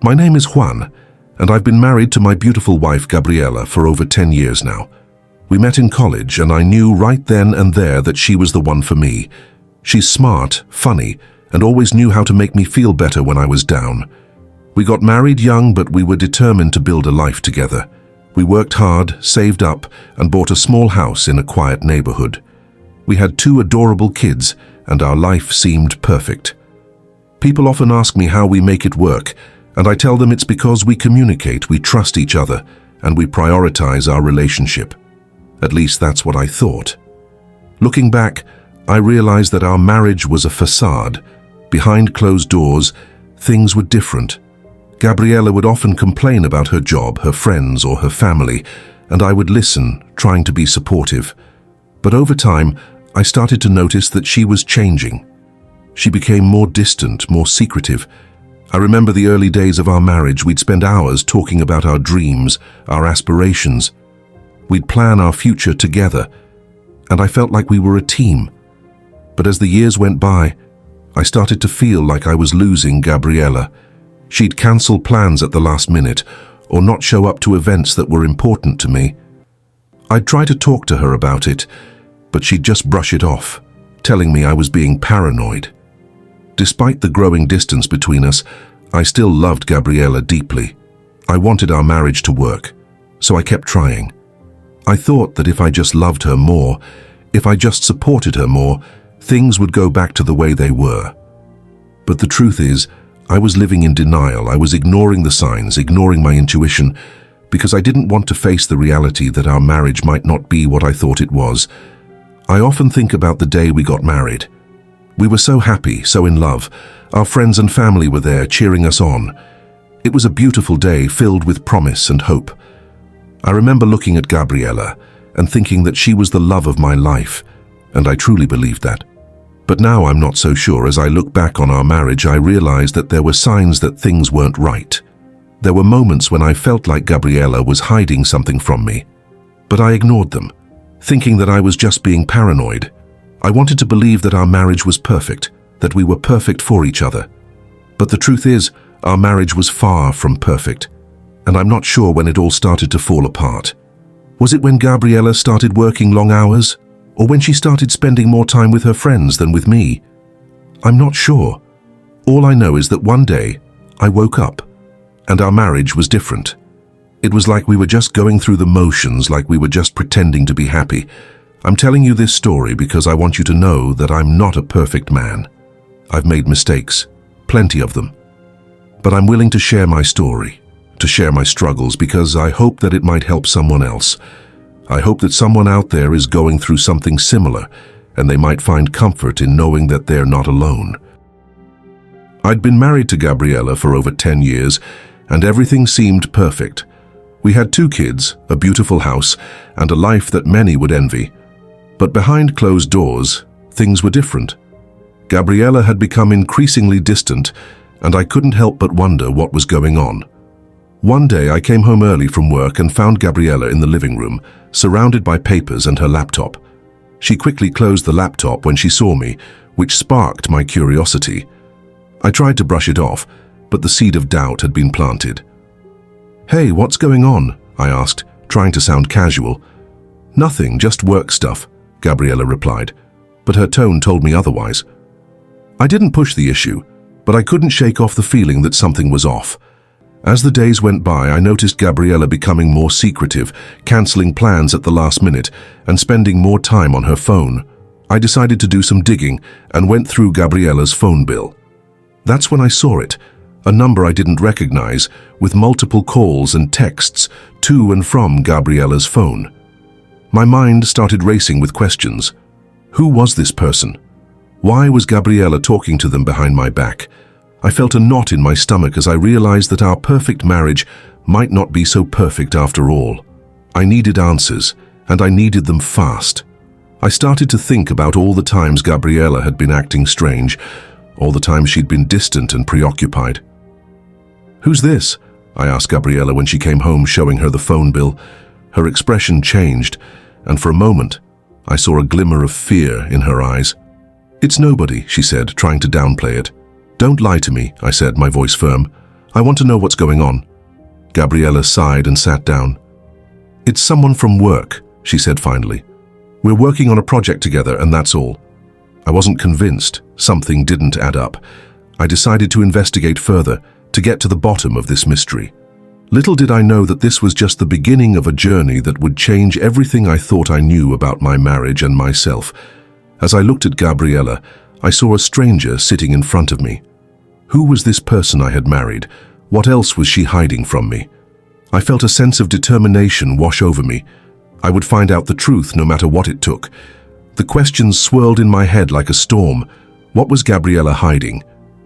My name is Juan, and I've been married to my beautiful wife Gabriela for over 10 years now. We met in college, and I knew right then and there that she was the one for me. She's smart, funny, and always knew how to make me feel better when I was down. We got married young, but we were determined to build a life together. We worked hard, saved up, and bought a small house in a quiet neighborhood. We had 2 adorable kids, and our life seemed perfect. People often ask me how we make it work, and I tell them it's because we communicate, we trust each other, and we prioritize our relationship. At least that's what I thought. Looking back, I realized that our marriage was a facade. Behind closed doors, things were different. Gabriela would often complain about her job, her friends, or her family, and I would listen, trying to be supportive. But over time, I started to notice that she was changing. She became more distant, more secretive. I remember the early days of our marriage. We'd spend hours talking about our dreams, our aspirations. We'd plan our future together, and I felt like we were a team. But as the years went by, I started to feel like I was losing Gabriela. She'd cancel plans at the last minute, or not show up to events that were important to me. I'd try to talk to her about it, but she'd just brush it off, telling me I was being paranoid. Despite the growing distance between us, I still loved Gabriela deeply. I wanted our marriage to work, so I kept trying. I thought that if I just loved her more, if I just supported her more, things would go back to the way they were. But the truth is, I was living in denial. I was ignoring the signs, ignoring my intuition, because I didn't want to face the reality that our marriage might not be what I thought it was. I often think about the day we got married. We were so happy, so in love. Our friends and family were there, cheering us on. It was a beautiful day, filled with promise and hope. I remember looking at Gabriela and thinking that she was the love of my life, and I truly believed that. But now I'm not so sure. As I look back on our marriage, I realized that there were signs that things weren't right. There were moments when I felt like Gabriela was hiding something from me, but I ignored them, thinking that I was just being paranoid. I wanted to believe that our marriage was perfect, that we were perfect for each other. But the truth is, our marriage was far from perfect, and I'm not sure when it all started to fall apart. Was it when Gabriela started working long hours? Or when she started spending more time with her friends than with me? I'm not sure. All I know is that one day, I woke up, and our marriage was different. It was like we were just going through the motions, like we were just pretending to be happy. I'm telling you this story because I want you to know that I'm not a perfect man. I've made mistakes, plenty of them. But I'm willing to share my story, to share my struggles, because I hope that it might help someone else. I hope that someone out there is going through something similar, and they might find comfort in knowing that they're not alone. I'd been married to Gabriela for over 10 years, and everything seemed perfect. We had 2 kids, a beautiful house, and a life that many would envy. But behind closed doors, things were different. Gabriela had become increasingly distant, and I couldn't help but wonder what was going on. One day I came home early from work and found Gabriela in the living room, surrounded by papers and her laptop. She quickly closed the laptop when she saw me, which sparked my curiosity. I tried to brush it off, but the seed of doubt had been planted. "Hey, what's going on?" I asked, trying to sound casual. "Nothing, just work stuff," Gabriela replied, but her tone told me otherwise. I didn't push the issue, but I couldn't shake off the feeling that something was off. As the days went by, I noticed Gabriela becoming more secretive, canceling plans at the last minute, and spending more time on her phone. I decided to do some digging and went through Gabriela's phone bill. That's when I saw it, a number I didn't recognize, with multiple calls and texts to and from Gabriela's phone. My mind started racing with questions. Who was this person? Why was Gabriela talking to them behind my back? I felt a knot in my stomach as I realized that our perfect marriage might not be so perfect after all. I needed answers, and I needed them fast. I started to think about all the times Gabriela had been acting strange, all the times she'd been distant and preoccupied. "Who's this?" I asked Gabriela when she came home, showing her the phone bill. Her expression changed, and for a moment, I saw a glimmer of fear in her eyes. "It's nobody," she said, trying to downplay it. "Don't lie to me," I said, my voice firm. I want to know what's going on." Gabriella sighed and sat down. "It's someone from work," she said finally. "We're working on a project together, and that's all." I wasn't convinced. Something didn't add up. I decided to investigate further, to get to the bottom of this mystery. Little did I know that this was just the beginning of a journey that would change everything I thought I knew about my marriage and myself. As I looked at Gabriella, I saw a stranger sitting in front of me. Who was this person I had married? What else was she hiding from me? I felt a sense of determination wash over me. I would find out the truth no matter what it took. The questions swirled in my head like a storm. What was Gabriella hiding?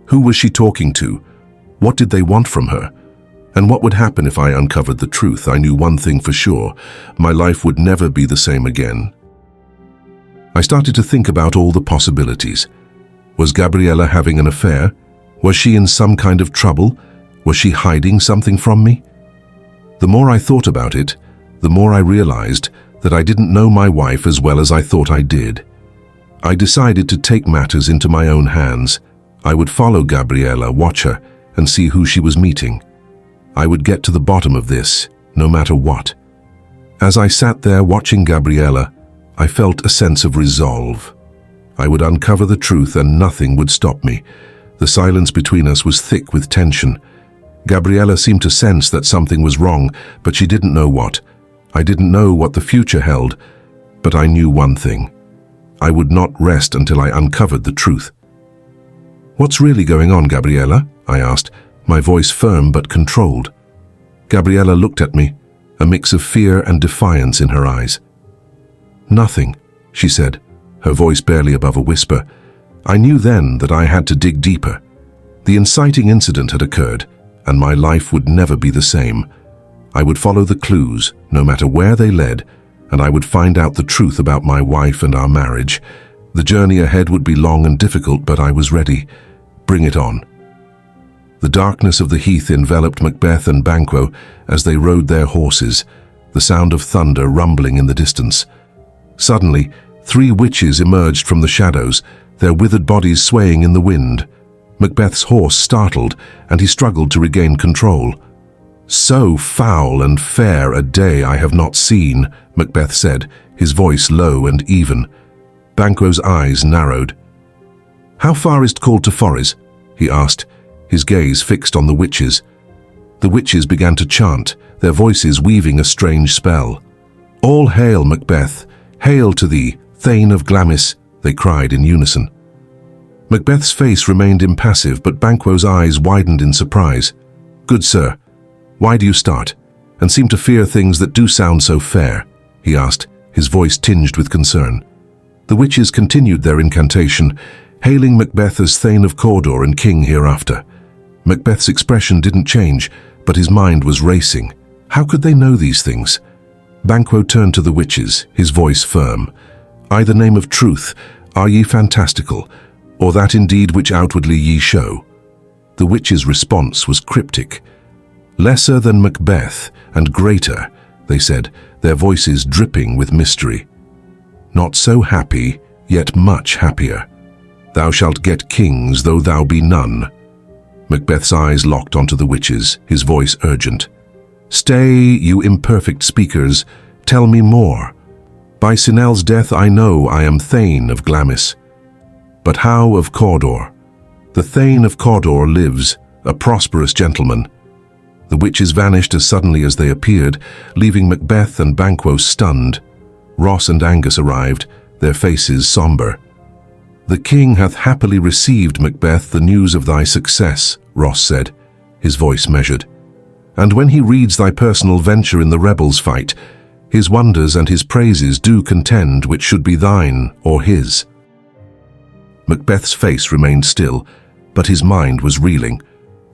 Who was she talking to? What did they want from her? And what would happen if I uncovered the truth? I knew one thing for sure. My life would never be the same again. I started to think about all the possibilities. Was Gabriella having an affair? Was she in some kind of trouble? Was she hiding something from me? The more I thought about it, the more I realized that I didn't know my wife as well as I thought I did. I decided to take matters into my own hands. I would follow Gabriella, watch her, and see who she was meeting. I would get to the bottom of this, no matter what. As I sat there watching Gabriella, I felt a sense of resolve. I would uncover the truth and nothing would stop me. The silence between us was thick with tension. Gabriella seemed to sense that something was wrong, but she didn't know what. I didn't know what the future held, but I knew one thing. I would not rest until I uncovered the truth. "What's really going on, Gabriella?" I asked, my voice firm but controlled. Gabriella looked at me, a mix of fear and defiance in her eyes. "Nothing," she said, her voice barely above a whisper. I knew then that I had to dig deeper. The inciting incident had occurred, and my life would never be the same. I would follow the clues, no matter where they led, and I would find out the truth about my wife and our marriage. The journey ahead would be long and difficult, but I was ready. Bring it on. The darkness of the heath enveloped Macbeth and Banquo as they rode their horses, the sound of thunder rumbling in the distance. Suddenly, 3 witches emerged from the shadows, their withered bodies swaying in the wind. Macbeth's horse startled, and he struggled to regain control. "So foul and fair a day I have not seen," Macbeth said, his voice low and even. Banquo's eyes narrowed. "How far is Call to Forres?" he asked, his gaze fixed on the witches. The witches began to chant, their voices weaving a strange spell. "All hail, Macbeth! Hail to thee, Thane of Glamis!" they cried in unison. Macbeth's face remained impassive, but Banquo's eyes widened in surprise. "Good sir, why do you start, and seem to fear things that do sound so fair?" he asked, his voice tinged with concern. The witches continued their incantation, hailing Macbeth as Thane of Cawdor and King hereafter. Macbeth's expression didn't change, but his mind was racing. How could they know these things? Banquo turned to the witches, his voice firm. "I the name of truth, are ye fantastical, or that indeed which outwardly ye show?" The witches' response was cryptic. "Lesser than Macbeth, and greater," they said, their voices dripping with mystery. "Not so happy, yet much happier. Thou shalt get kings, though thou be none." Macbeth's eyes locked onto the witches, his voice urgent. "Stay, you imperfect speakers, tell me more. By Sinel's death I know I am Thane of Glamis. But how of Cawdor? The Thane of Cawdor lives, a prosperous gentleman." The witches vanished as suddenly as they appeared, leaving Macbeth and Banquo stunned. Ross and Angus arrived, their faces somber. "The king hath happily received, Macbeth, the news of thy success," Ross said, his voice measured. "And when he reads thy personal venture in the rebels' fight, his wonders and his praises do contend which should be thine or his." Macbeth's face remained still, but his mind was reeling.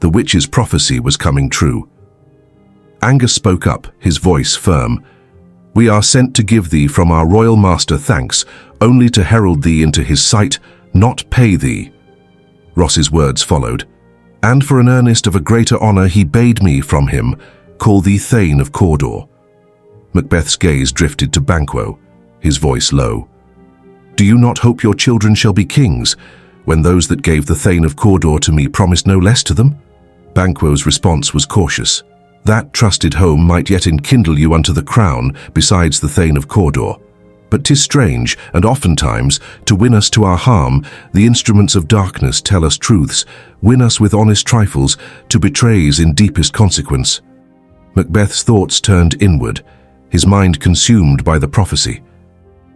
The witch's prophecy was coming true. Angus spoke up, his voice firm. "We are sent to give thee from our royal master thanks, only to herald thee into his sight, not pay thee." Ross's words followed. "And for an earnest of a greater honour he bade me from him, call thee Thane of Cawdor." Macbeth's gaze drifted to Banquo, his voice low. "Do you not hope your children shall be kings, when those that gave the Thane of Cawdor to me promised no less to them?" Banquo's response was cautious. That trusted home might yet enkindle you unto the crown, besides the Thane of Cawdor. But 'tis strange, and oftentimes, to win us to our harm, the instruments of darkness tell us truths, win us with honest trifles, to betrays in deepest consequence. Macbeth's thoughts turned inward, his mind consumed by the prophecy.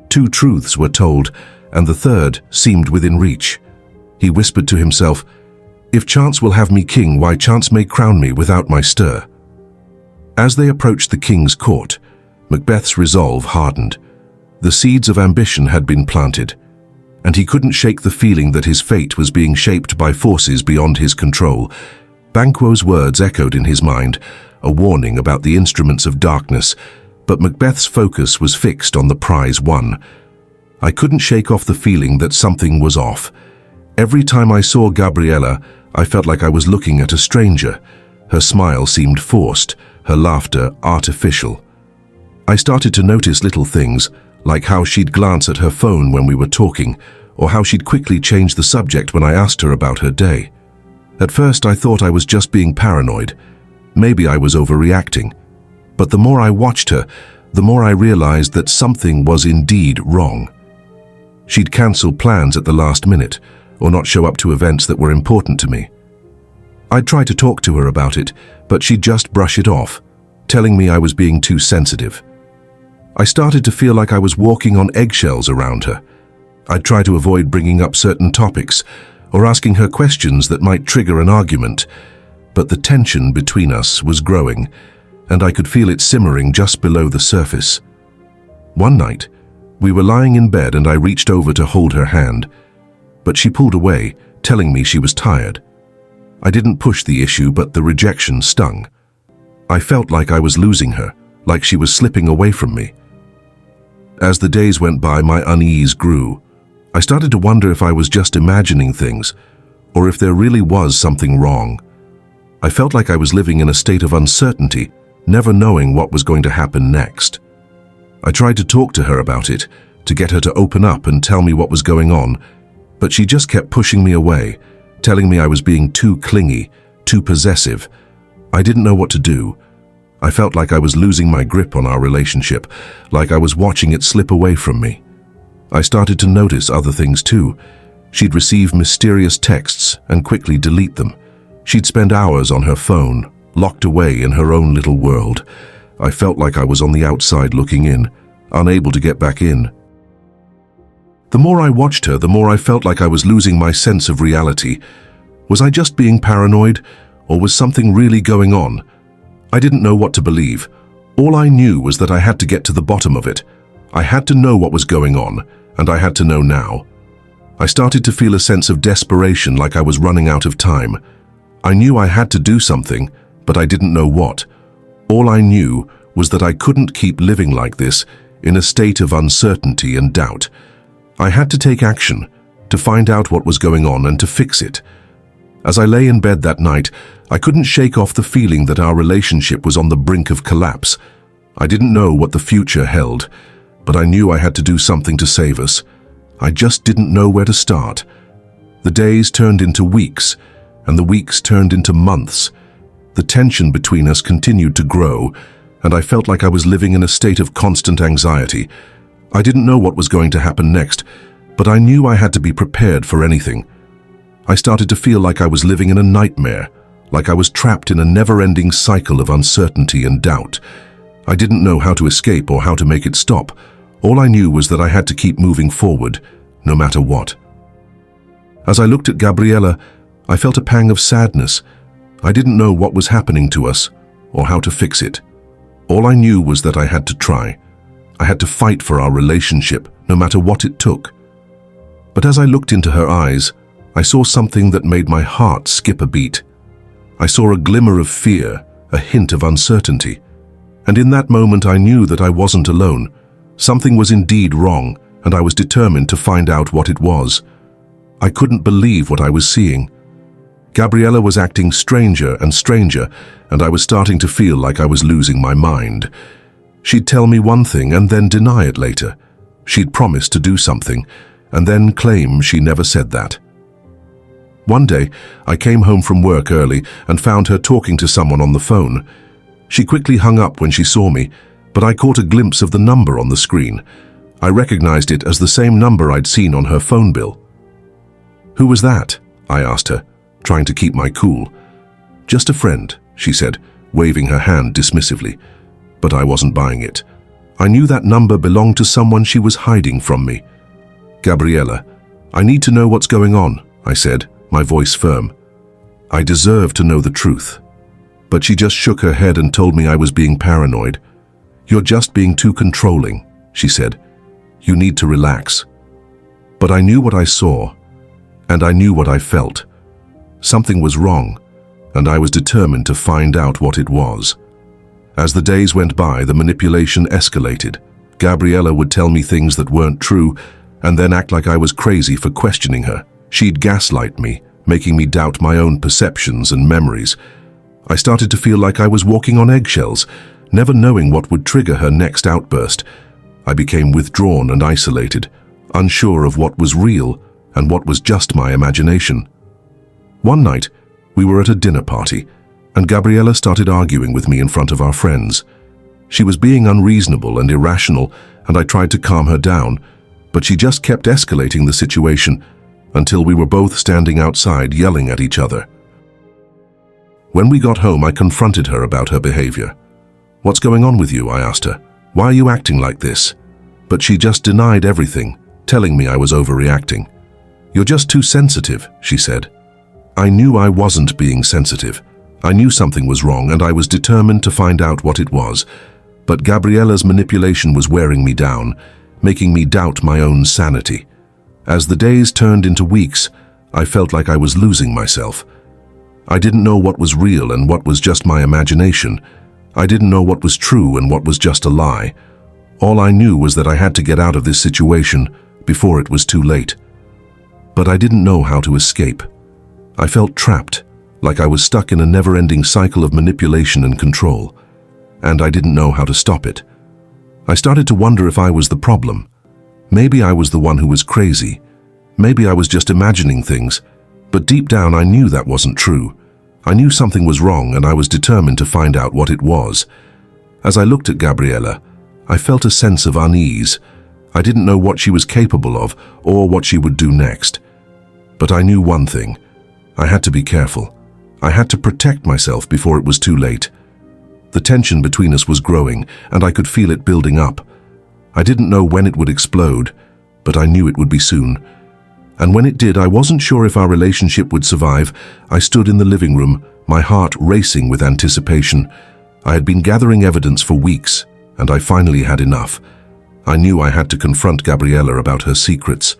2 truths were told, and the third seemed within reach. He whispered to himself, "If chance will have me king, why chance may crown me without my stir." As they approached the king's court, Macbeth's resolve hardened. The seeds of ambition had been planted, and he couldn't shake the feeling that his fate was being shaped by forces beyond his control. Banquo's words echoed in his mind, a warning about the instruments of darkness, but Macbeth's focus was fixed on the prize won. I couldn't shake off the feeling that something was off. Every time I saw Gabriella, I felt like I was looking at a stranger. Her smile seemed forced, her laughter artificial. I started to notice little things, like how she'd glance at her phone when we were talking, or how she'd quickly change the subject when I asked her about her day. At first I thought I was just being paranoid. Maybe I was overreacting. But the more I watched her, the more I realized that something was indeed wrong. She'd cancel plans at the last minute, or not show up to events that were important to me. I'd try to talk to her about it, but she'd just brush it off, telling me I was being too sensitive. I started to feel like I was walking on eggshells around her. I'd try to avoid bringing up certain topics, or asking her questions that might trigger an argument, but the tension between us was growing, and I could feel it simmering just below the surface. One night, we were lying in bed and I reached over to hold her hand, but she pulled away, telling me she was tired. I didn't push the issue, but the rejection stung. I felt like I was losing her, like she was slipping away from me. As the days went by, my unease grew. I started to wonder if I was just imagining things, or if there really was something wrong. I felt like I was living in a state of uncertainty, never knowing what was going to happen next. I tried to talk to her about it, to get her to open up and tell me what was going on, but she just kept pushing me away, telling me I was being too clingy, too possessive. I didn't know what to do. I felt like I was losing my grip on our relationship, like I was watching it slip away from me. I started to notice other things too. She'd receive mysterious texts and quickly delete them. She'd spend hours on her phone, locked away in her own little world. I felt like I was on the outside looking in, unable to get back in. The more I watched her, the more I felt like I was losing my sense of reality. Was I just being paranoid, or was something really going on? I didn't know what to believe. All I knew was that I had to get to the bottom of it. I had to know what was going on, and I had to know now. I started to feel a sense of desperation, like I was running out of time. I knew I had to do something, but I didn't know what. All I knew was that I couldn't keep living like this, in a state of uncertainty and doubt. I had to take action, to find out what was going on and to fix it. As I lay in bed that night, I couldn't shake off the feeling that our relationship was on the brink of collapse. I didn't know what the future held, but I knew I had to do something to save us. I just didn't know where to start. The days turned into weeks, and the weeks turned into months. The tension between us continued to grow, and I felt like I was living in a state of constant anxiety. I didn't know what was going to happen next, but I knew I had to be prepared for anything. I started to feel like I was living in a nightmare, like I was trapped in a never-ending cycle of uncertainty and doubt. I didn't know how to escape or how to make it stop. All I knew was that I had to keep moving forward, no matter what. As I looked at Gabriella, I felt a pang of sadness. I didn't know what was happening to us, or how to fix it. All I knew was that I had to try. I had to fight for our relationship, no matter what it took. But as I looked into her eyes, I saw something that made my heart skip a beat. I saw a glimmer of fear, a hint of uncertainty. And in that moment I knew that I wasn't alone. Something was indeed wrong, and I was determined to find out what it was. I couldn't believe what I was seeing. Gabriella was acting stranger and stranger, and I was starting to feel like I was losing my mind. She'd tell me one thing and then deny it later. She'd promise to do something, and then claim she never said that. One day, I came home from work early and found her talking to someone on the phone. She quickly hung up when she saw me, but I caught a glimpse of the number on the screen. I recognized it as the same number I'd seen on her phone bill. "Who was that?" I asked her, trying to keep my cool. "Just a friend," she said, waving her hand dismissively. But I wasn't buying it. I knew that number belonged to someone she was hiding from me. "Gabriella, I need to know what's going on," I said, my voice firm. I deserve to know the truth. But she just shook her head and told me I was being paranoid. "You're just being too controlling," she said. "You need to relax." But I knew what I saw, and I knew what I felt. Something was wrong, and I was determined to find out what it was. As the days went by, the manipulation escalated. Gabriella would tell me things that weren't true, and then act like I was crazy for questioning her. She'd gaslight me, making me doubt my own perceptions and memories. I started to feel like I was walking on eggshells, never knowing what would trigger her next outburst. I became withdrawn and isolated, unsure of what was real and what was just my imagination. One night, we were at a dinner party, and Gabriella started arguing with me in front of our friends. She was being unreasonable and irrational, and I tried to calm her down, but she just kept escalating the situation until we were both standing outside yelling at each other. When we got home, I confronted her about her behavior. "What's going on with you?" I asked her. "Why are you acting like this?" But she just denied everything, telling me I was overreacting. "You're just too sensitive," she said. I knew I wasn't being sensitive. I knew something was wrong, and I was determined to find out what it was. But Gabriella's manipulation was wearing me down, making me doubt my own sanity. As the days turned into weeks, I felt like I was losing myself. I didn't know what was real and what was just my imagination. I didn't know what was true and what was just a lie. All I knew was that I had to get out of this situation before it was too late. But I didn't know how to escape. I felt trapped, like I was stuck in a never-ending cycle of manipulation and control, and I didn't know how to stop it. I started to wonder if I was the problem. Maybe I was the one who was crazy. Maybe I was just imagining things, but deep down I knew that wasn't true. I knew something was wrong, and I was determined to find out what it was. As I looked at Gabriella, I felt a sense of unease. I didn't know what she was capable of or what she would do next. But I knew one thing. I had to be careful. I had to protect myself before it was too late. The tension between us was growing, and I could feel it building up. I didn't know when it would explode, but I knew it would be soon. And when it did, I wasn't sure if our relationship would survive. I stood in the living room, my heart racing with anticipation. I had been gathering evidence for weeks, and I finally had enough. I knew I had to confront Gabriella about her secrets.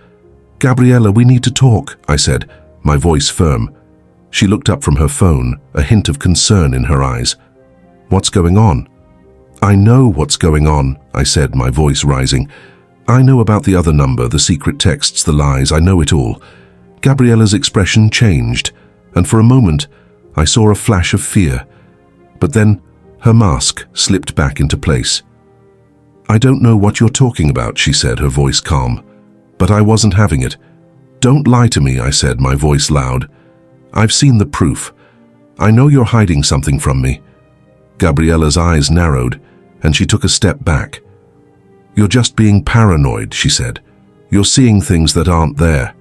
"Gabriella, we need to talk," I said, my voice firm. She looked up from her phone, a hint of concern in her eyes. "What's going on?" "I know what's going on," I said, my voice rising. "I know about the other number, the secret texts, the lies, I know it all." Gabriella's expression changed, and for a moment I saw a flash of fear. But then her mask slipped back into place. "I don't know what you're talking about," she said, her voice calm. But I wasn't having it. "Don't lie to me," I said, my voice loud. "I've seen the proof. I know you're hiding something from me." Gabriella's eyes narrowed, and she took a step back. "You're just being paranoid," she said. "You're seeing things that aren't there."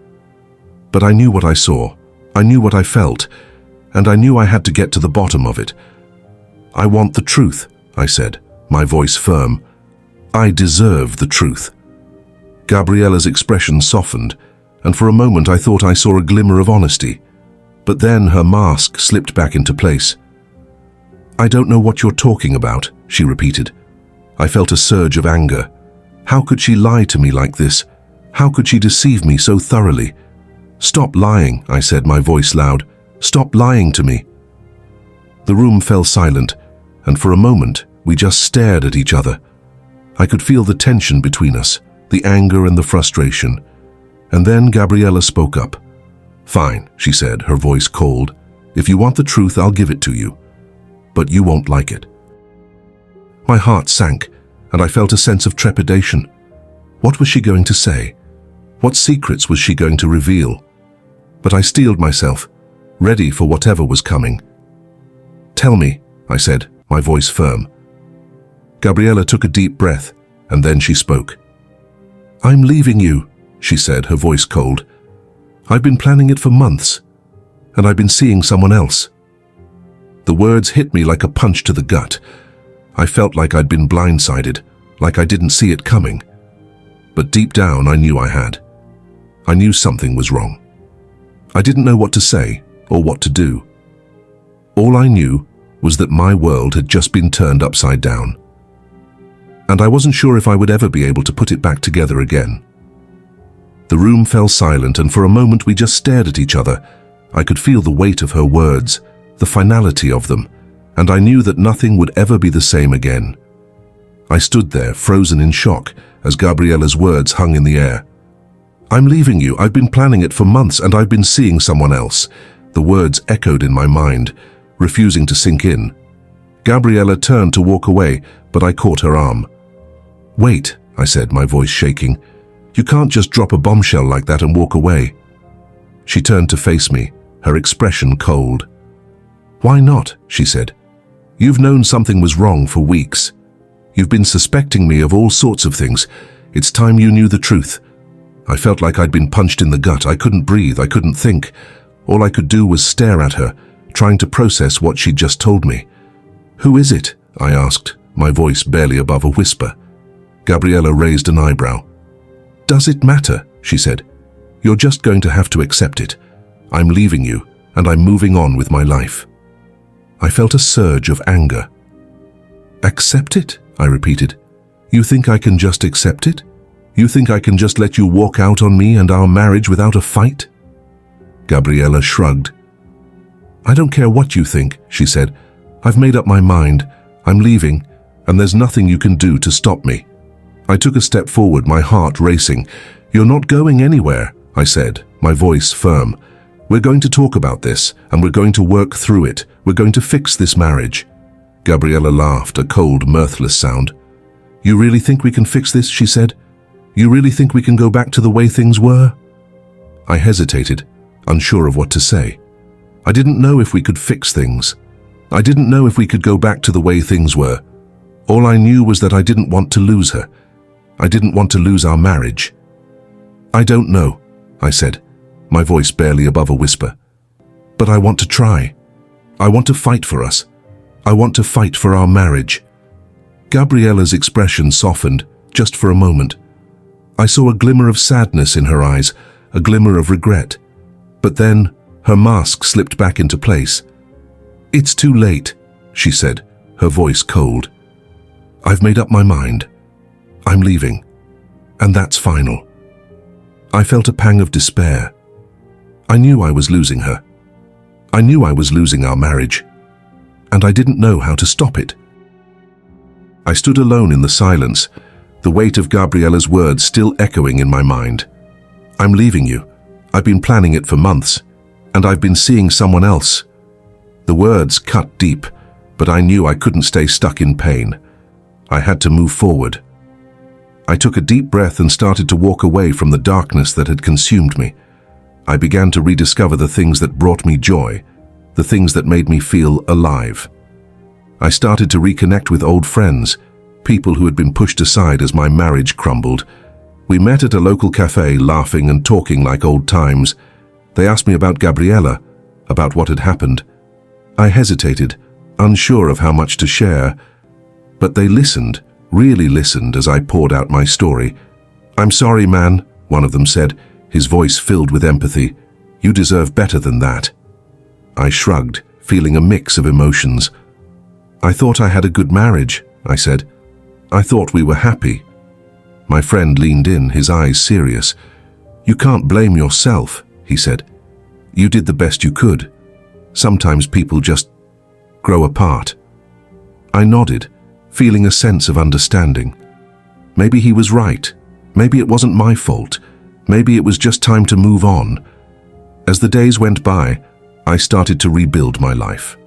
But I knew what I saw. I knew what I felt, and I knew I had to get to the bottom of it. "I want the truth," I said, my voice firm. "I deserve the truth." Gabriella's expression softened, and for a moment I thought I saw a glimmer of honesty. But then her mask slipped back into place. "I don't know what you're talking about," she repeated. I felt a surge of anger. How could she lie to me like this? How could she deceive me so thoroughly? "Stop lying," I said, my voice loud. "Stop lying to me." The room fell silent, and for a moment we just stared at each other. I could feel the tension between us, the anger and the frustration. And then Gabriella spoke up. "Fine," she said, her voice cold. "If you want the truth, I'll give it to you. But you won't like it." My heart sank, and I felt a sense of trepidation. What was she going to say? What secrets was she going to reveal? but I steeled myself, ready for whatever was coming. "Tell me," I said, my voice firm. Gabriella took a deep breath, and then she spoke. "I'm leaving you," she said, her voice cold. "I've been planning it for months, and I've been seeing someone else." The words hit me like a punch to the gut. I felt like I'd been blindsided, like I didn't see it coming. But deep down, I knew I had. I knew something was wrong. I didn't know what to say or what to do. All I knew was that my world had just been turned upside down. And I wasn't sure if I would ever be able to put it back together again. The room fell silent, and for a moment we just stared at each other. I could feel the weight of her words, the finality of them, and I knew that nothing would ever be the same again. I stood there, frozen in shock, as Gabriella's words hung in the air. "I'm leaving you. I've been planning it for months, and I've been seeing someone else." The words echoed in my mind, refusing to sink in. Gabriella turned to walk away, but I caught her arm. "Wait," I said, my voice shaking. "You can't just drop a bombshell like that and walk away." She turned to face me, her expression cold. "Why not?" she said. "You've known something was wrong for weeks. You've been suspecting me of all sorts of things. It's time you knew the truth." I felt like I'd been punched in the gut. I couldn't breathe. I couldn't think. All I could do was stare at her, trying to process what she'd just told me. "Who is it?" I asked, my voice barely above a whisper. Gabriella raised an eyebrow. "Does it matter?" she said. "You're just going to have to accept it. I'm leaving you, and I'm moving on with my life." I felt a surge of anger. "Accept it?" I repeated. "You think I can just accept it? You think I can just let you walk out on me and our marriage without a fight?" Gabriella shrugged. "I don't care what you think," she said. "I've made up my mind. I'm leaving, and there's nothing you can do to stop me." I took a step forward, my heart racing. "You're not going anywhere," I said, my voice firm. "We're going to talk about this, and we're going to work through it. We're going to fix this marriage." Gabriella laughed, a cold, mirthless sound. "You really think we can fix this?" she said. "You really think we can go back to the way things were?" I hesitated, unsure of what to say. I didn't know if we could fix things. I didn't know if we could go back to the way things were. All I knew was that I didn't want to lose her. I didn't want to lose our marriage. "I don't know," I said, my voice barely above a whisper. "But I want to try. I want to fight for us. I want to fight for our marriage." Gabriella's expression softened, just for a moment. I saw a glimmer of sadness in her eyes, a glimmer of regret. But then, her mask slipped back into place. "It's too late," she said, her voice cold. "I've made up my mind. I'm leaving, and that's final." I felt a pang of despair. I knew I was losing her. I knew I was losing our marriage, and I didn't know how to stop it. I stood alone in the silence, the weight of Gabriella's words still echoing in my mind. "I'm leaving you. I've been planning it for months, and I've been seeing someone else." The words cut deep, but I knew I couldn't stay stuck in pain. I had to move forward. I took a deep breath and started to walk away from the darkness that had consumed me. I began to rediscover the things that brought me joy, the things that made me feel alive. I started to reconnect with old friends, people who had been pushed aside as my marriage crumbled. We met at a local cafe, laughing and talking like old times. They asked me about Gabriella, about what had happened. I hesitated, unsure of how much to share, but they listened, really listened as I poured out my story. "I'm sorry, man," one of them said, his voice filled with empathy. "You deserve better than that." I shrugged, feeling a mix of emotions. "I thought I had a good marriage," I said. "I thought we were happy." My friend leaned in, his eyes serious. "You can't blame yourself," he said. "You did the best you could. Sometimes people just grow apart." I nodded, feeling a sense of understanding. Maybe he was right. Maybe it wasn't my fault. Maybe it was just time to move on. As the days went by, I started to rebuild my life.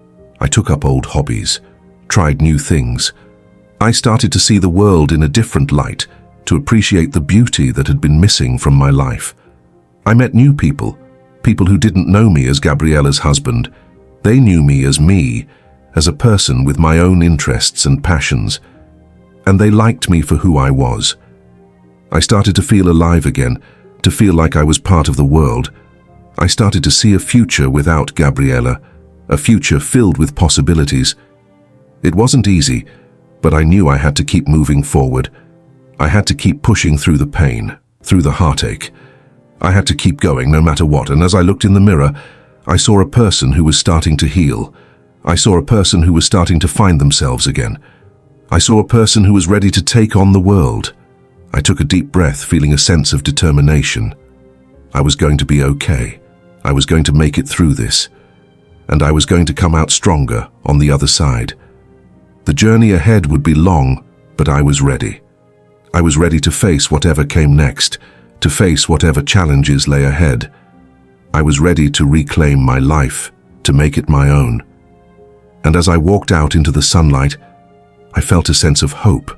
I took up old hobbies, tried new things. I started to see the world in a different light, to appreciate the beauty that had been missing from my life. I met new people, people who didn't know me as Gabriella's husband. They knew me, as a person with my own interests and passions. And they liked me for who I was. I started to feel alive again, to feel like I was part of the world. I started to see a future without Gabriella, a future filled with possibilities. It wasn't easy, but I knew I had to keep moving forward. I had to keep pushing through the pain, through the heartache. I had to keep going no matter what, and as I looked in the mirror, I saw a person who was starting to heal. I saw a person who was starting to find themselves again. I saw a person who was ready to take on the world. I took a deep breath, feeling a sense of determination. I was going to be okay. I was going to make it through this. And I was going to come out stronger on the other side. The journey ahead would be long, but I was ready. I was ready to face whatever came next, to face whatever challenges lay ahead. I was ready to reclaim my life, to make it my own. And as I walked out into the sunlight, I felt a sense of hope.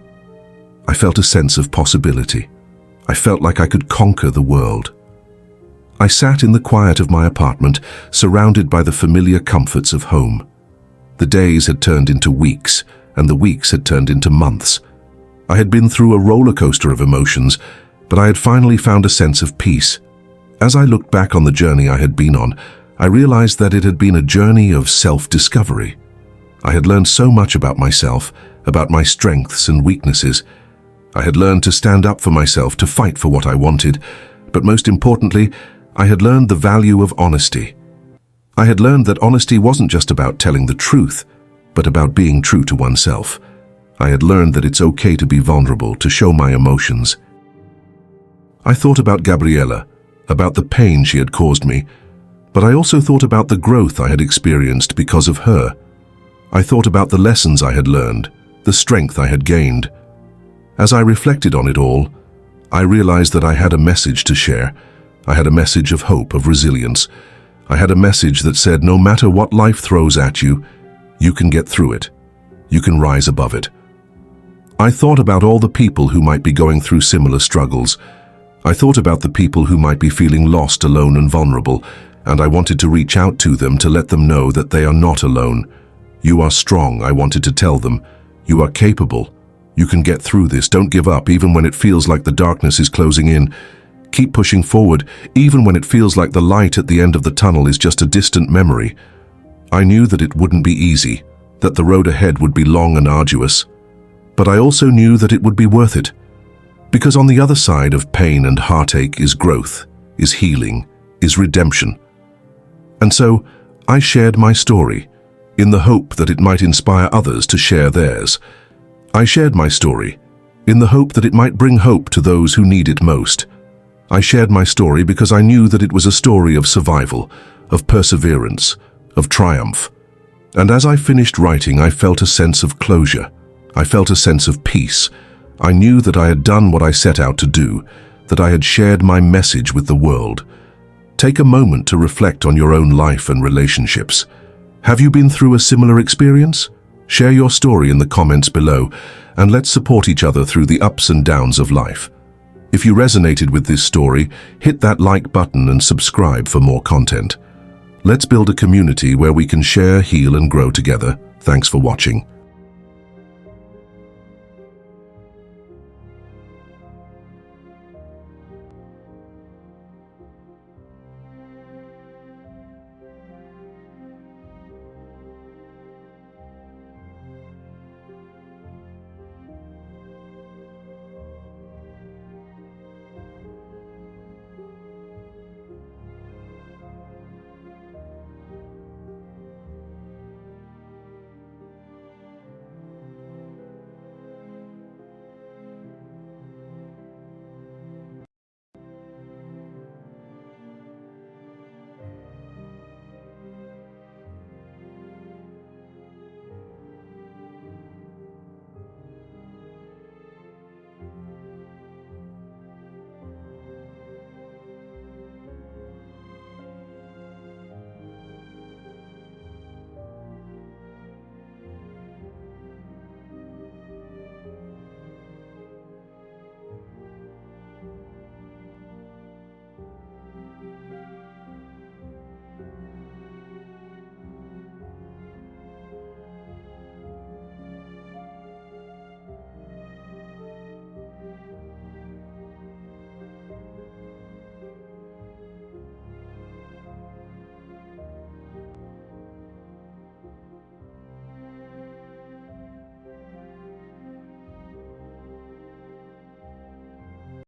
I felt a sense of possibility. I felt like I could conquer the world. I sat in the quiet of my apartment, surrounded by the familiar comforts of home. The days had turned into weeks, and the weeks had turned into months. I had been through a roller coaster of emotions, but I had finally found a sense of peace. As I looked back on the journey I had been on, I realized that it had been a journey of self-discovery. I had learned so much about myself, about my strengths and weaknesses. I had learned to stand up for myself, to fight for what I wanted, but most importantly, I had learned the value of honesty. I had learned that honesty wasn't just about telling the truth, but about being true to oneself. I had learned that it's okay to be vulnerable, to show my emotions. I thought about Gabriella, about the pain she had caused me, but I also thought about the growth I had experienced because of her. I thought about the lessons I had learned, the strength I had gained. As I reflected on it all, I realized that I had a message to share. I had a message of hope, of resilience. I had a message that said, no matter what life throws at you, you can get through it. You can rise above it. I thought about all the people who might be going through similar struggles. I thought about the people who might be feeling lost, alone, and vulnerable, and I wanted to reach out to them to let them know that they are not alone. You are strong, I wanted to tell them. You are capable. You can get through this. Don't give up, even when it feels like the darkness is closing in. Keep pushing forward, even when it feels like the light at the end of the tunnel is just a distant memory. I knew that it wouldn't be easy, that the road ahead would be long and arduous. But I also knew that it would be worth it. Because on the other side of pain and heartache is growth, is healing, is redemption. And so, I shared my story, in the hope that it might inspire others to share theirs. I shared my story, in the hope that it might bring hope to those who need it most. I shared my story because I knew that it was a story of survival, of perseverance, of triumph. And as I finished writing, I felt a sense of closure. I felt a sense of peace. I knew that I had done what I set out to do, that I had shared my message with the world. Take a moment to reflect on your own life and relationships. Have you been through a similar experience? Share your story in the comments below, and let's support each other through the ups and downs of life. If you resonated with this story, hit that like button and subscribe for more content. Let's build a community where we can share, heal, and grow together. Thanks for watching.